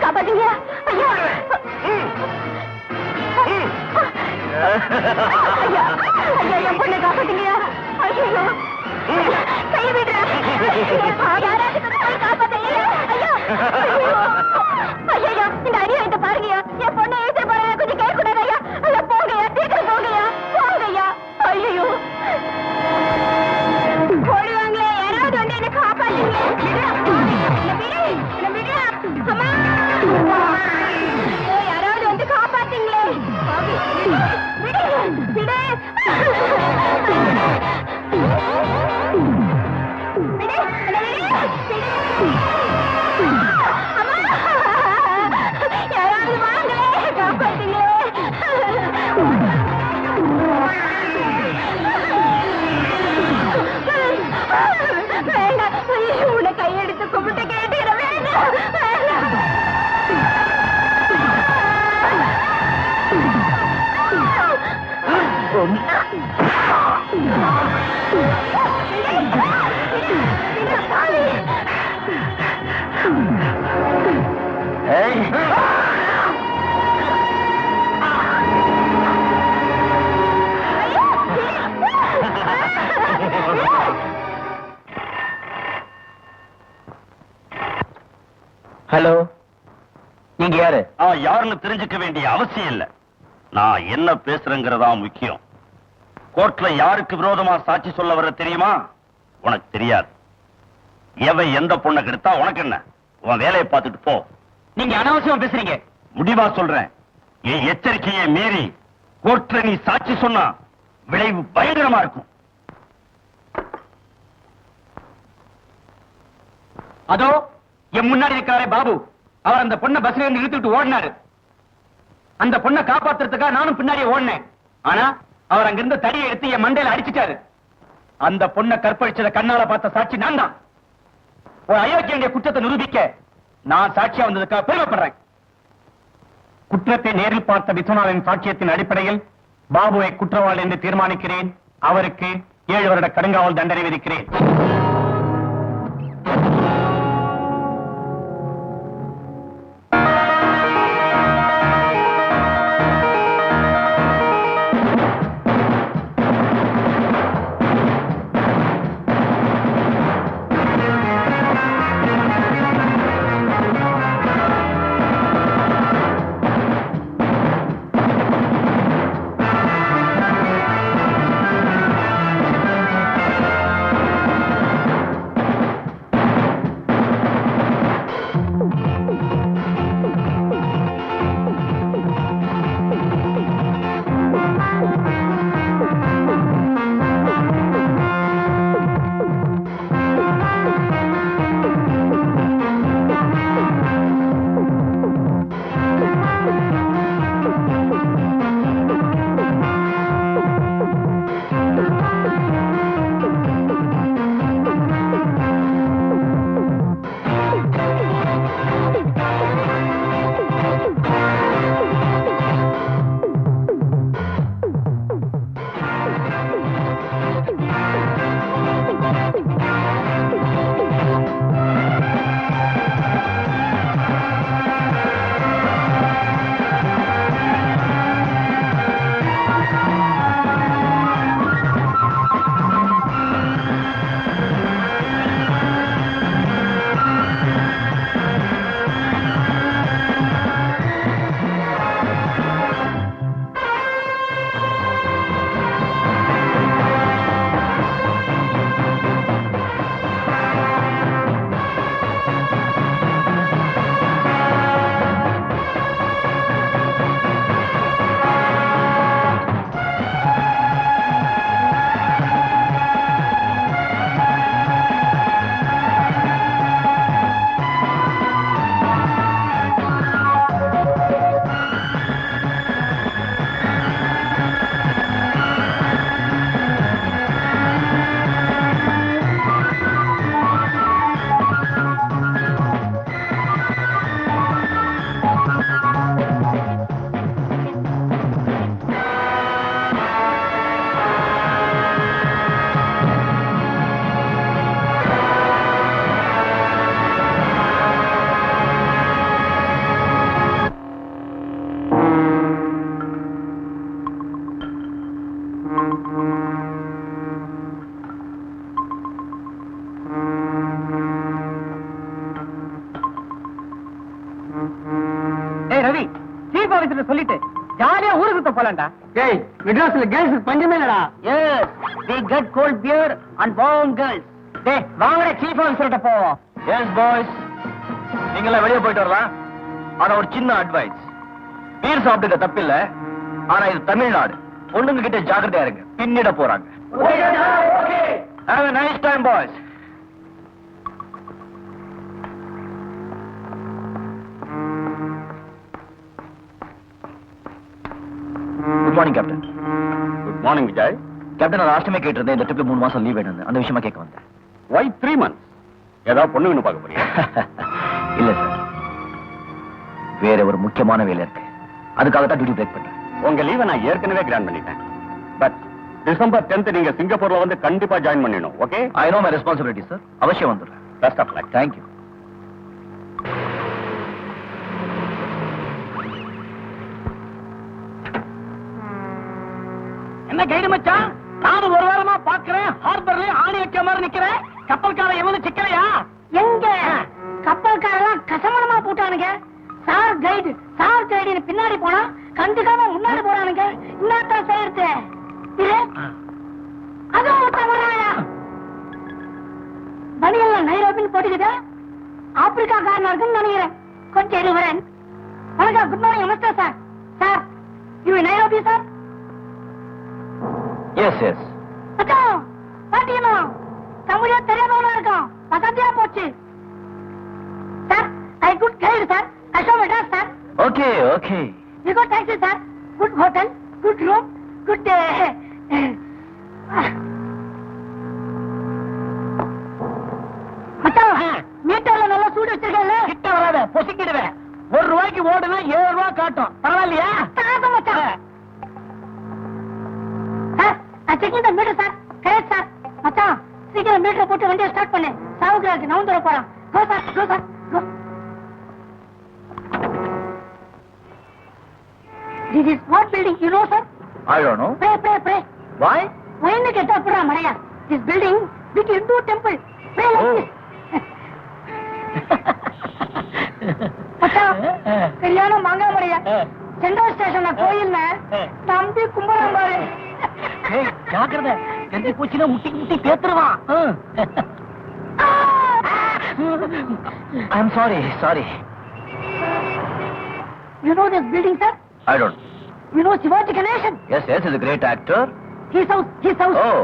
காப்பாத்தீங்க ஐயா. ஐயா ஐயா என் பொண்ணை காப்பாத்தீங்க. ஐயோ கை விடுறேன். காப்பாத்தீங்க ஐயா. ஐயா இந்த அடியாயத்தை பாருங்கய்யா. என் பொண்ணை ஏற்ற பாருங்க. கொஞ்சம் கேட்கக்கூடாது ஐயா. ஐயா போங்கய்யா, சீக்கிரம் போங்கய்யா, போங்கய்யா. ஐயோ போடுவாங்களே, யாராவது வந்து என்ன காப்பாத்தீங்க. யாராவது வந்து காப்பாத்தீங்களே. யாராவது வாங்களே, காப்பாத்தீங்களே. வேண்டாம், உன்னை கையெடுத்து கும்பிட்டு கேட்டுக்கிற. வேண்டாம் வேண்டாம். ஹலோ, நீங்க யாரு? யாருன்னு தெரிஞ்சுக்க வேண்டிய அவசியம் இல்ல. நான் என்ன பேசுறேங்கிறதா முக்கியம். கோர்ட்ல யாருக்கு விரோதமா சாட்சி சொல்ல வர தெரியுமா? உனக்கு தெரியாது. எவன் எந்த பொண்ணை கெடுத்தா உனக்கு என்ன? உன் வேலையை பார்த்துட்டு போ. நீங்க அனாவசியமா பேசுறீங்க. முடிவா சொல்றேன், என் எச்சரிக்கையை மீறி கோர்ட்ல நீ சாட்சி சொன்னா விளைவு பயங்கரமா இருக்கும். அதோ என் முன்னாடி இருக்காரே பாபு, அவர் அந்த பொண்ணை பஸ்ல இருந்து இழுத்துட்டு ஓடினாரு. அந்த பொண்ணை காப்பாத்துறதுக்காக நானும் பின்னாடியே ஓடினேன். ஆனா அவர் அங்கிருந்து தடியை எடுத்து என் மண்டையில அடிச்சிட்டாரு. அந்த பொண்ணை கற்பழிச்சத கண்ணால பார்த்த சாட்சி நான் தான். ஒரு அயோக்கியனுடைய குற்றத்தை நிரூபிக்க நான் சாட்சியா வந்ததுக்காக பெருமைப்படுறேன். குற்றத்தை நேரில் பார்த்த விஸ்வநாதன் சாட்சியத்தின் அடிப்படையில் பாபுவை குற்றவாளி என்று தீர்மானிக்கிறேன். அவருக்கு 7 வருட கடுங்காவல் தண்டனை விதிக்கிறேன். ரவி, சீஃப் ஆபீசர் சொல்லிட்டு ஜாலியா ஊருக்கு சுத்த போலாம்டா. ஏய், மெட்ராஸ்ல கேர்ள்ஸ் பஞ்சமே இல்லடா. Yes, we get cold beer and warm girls. டேய், வாங்கடா சீஃப் ஆபீசர்ட்ட போவோம். எஸ் பாய்ஸ், நீங்க எல்லாம் வெளியே போயிட்டு வரலாம். ஆனா ஒரு சின்ன அட்வைஸ், பீர் சாப்பிட்டுக்க தப்பில்ல. ஆனா இது தமிழ்நாடு, பொண்ணுங்க கிட்ட ஜாக்கிரதையா இருங்க, பின்னிட போறாங்க. Have a nice time, boys. Good morning captain. Good morning Vijay. Captain, நான் லாஸ்ட் டைமே கேட்டிருந்தேன், இந்த ட்ரிப்ல 3 மாசம் லீவ் வேணும், அந்த விஷயமா கேட்க வந்தேன். Why 3 months? ஏதாவது பொண்ணு வேணும் பார்க்க போறியா? இல்ல சார், வேற ஒரு முக்கியமான வேலை இருக்கு, அதுக்காக தான் டியூட்டி பிரேக் பண்றேன். உங்க லீவை நான் ஏற்கனவே கிராண்ட் பண்ணிட்டேன். பட் டிசம்பர் 10th நீங்க சிங்கப்பூர்ல வந்து கண்டிப்பா ஜாயின் பண்ணிடணும். Okay? I know my responsibility sir, அவசியம் வந்துடுறேன். Best of luck. தேங்க்யூ. என்ன கைடு மச்சான், நானும் ஒரு வாரமா பாக்குறேன், ஹார்பர்ல ஆணி வைக்க மாதிரி நிக்கிறேன். கப்பல்காரன் எவனும் சிக்கலையா? எங்க கப்பல்காரெல்லாம் கசமணமா போட்டானுங்க. சார் கைடு பின்னாடி போனா கண்டுக்காம முன்னாடி போறானுங்க. இன்னொருத்தன் சேர்த்து அதுவும் தவறாயா? பனியெல்லாம் நைரோபின்னு போட்டுக்கிட்டு ஆப்பிரிக்கா காரனா இருக்குன்னு நினைக்கிறேன். கொஞ்சம் இருவரன். வணக்கம், குட் மார்னிங். நமஸ்தே sir. Sir, you Nairobi sir? Yes yes. அச்சா, பாத்தீங்கன்னா தமிழே தெரியாதவனா இருக்கான். வசதியா போச்சு sir. I good guide sir. I show Madras, sir. Okay, okay. You got taxi, sir. Good hotel, good room, good... மச்சான், மீட்டர்ல நல்லா சூடு வச்சிருக்கேன்ல? கிட்ட வராத, பொசிக்கிடுவேன். ₹1 ஓடுனா ₹7 காட்டும். பரவாயில்லையா? தாங்க மச்சான். Sir, I checking the meter, sir. Correct, sir. மச்சான், சீக்கிரம் மீட்டரை போட்டு வண்டியை ஸ்டார்ட் பண்ணு. சாவுக்கு நவுந்துட போறான். Go, sir. Go, sir. Go. This is what building, you know, sir? I don't know. Pray. Why? Why in the get up, Maraya? This building, big Hindu temple. Pray like this. Pacha, Kalyana Manga Maraya. Central station கோயில்ல நம்பி கும்பரம் பாரு. ஏய், ஜாக்கிரதை, கெஞ்சி பூச்சினா முட்டி பேத்துருவான். I'm sorry. You know this building, sir? I don't. You know Shivaji Ganesan? Yes, he's a great actor. His house. Oh.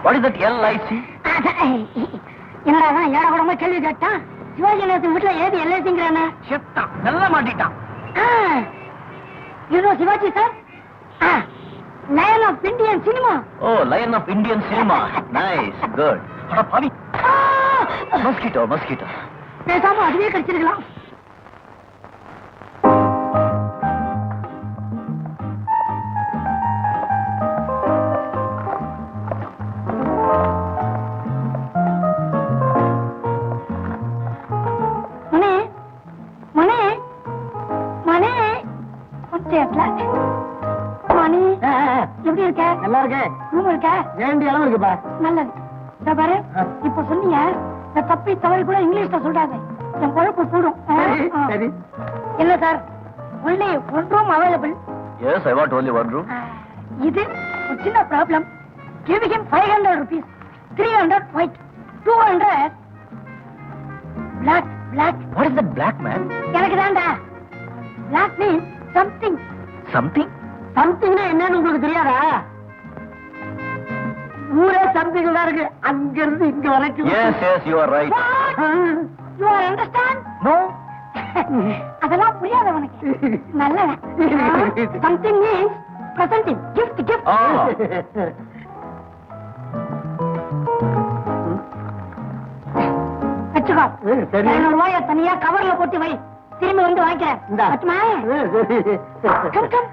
What is that LIC? என்னடா ஏட கூடமா கேள்வி கேட்டான். சிவாஜி கணேசன் வீட்டுல ஏது LICங்கறானே. செத்தான், நல்லா மாட்டிட்டான். You know Shivaji, sir? Lion of Indian cinema. Oh, Lion of Indian cinema. Nice, good. அட பாவி. Mosquito. பேசாம அதுவே கடிச்சிருக்கலாம். எப்படி இருக்க? நல்லா இருக்கே. ரூம் இருக்க? வேண்டிய அளவு இருக்குப்பா. நல்லது. இதோ பாரு, இப்ப சொன்னீங்க, இந்த தப்பி தவறி கூட இங்கிலீஷ்ல சொல்றாங்க. என் குழப்பு கூடும். சரி. இல்ல sir, only one room available. Yes, I want only one room. இது ஒரு சின்ன problem. Give him 500 rupees, 300 white, 200 black. What is that black, man? எனக்கு தான்டா. Black means something. Something? சம்திங்னா என்னன்னு உங்களுக்கு தெரியாதா? ஊரே சம்திங் தான் இருக்கு, அங்க இருந்து இங்க வரைக்கும். Yes, you are right. You are understand? No. அதெல்லாம் புரியாத உனக்கு. நல்லவன். Something means presenting, gift. வச்சுக்கோ. சரி. ₹200 தனியா கவர்ல போட்டு வை, திரும்பி வந்து வாங்கிக்கிறேன். இந்தா. பட்டுமா? Come.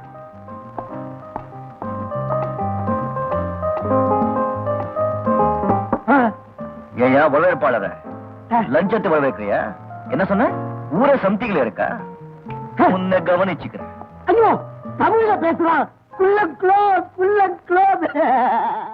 ஏயா வரவேற்பாளர லஞ்சத்தை வரவேற்கிறியா? என்ன சொன்ன? ஊரே சம்திங்ல இருக்கா? உன்னை கவனிச்சுக்கிறேன். ஐயோ, தமிழ்ல பேசுறான். Full and close.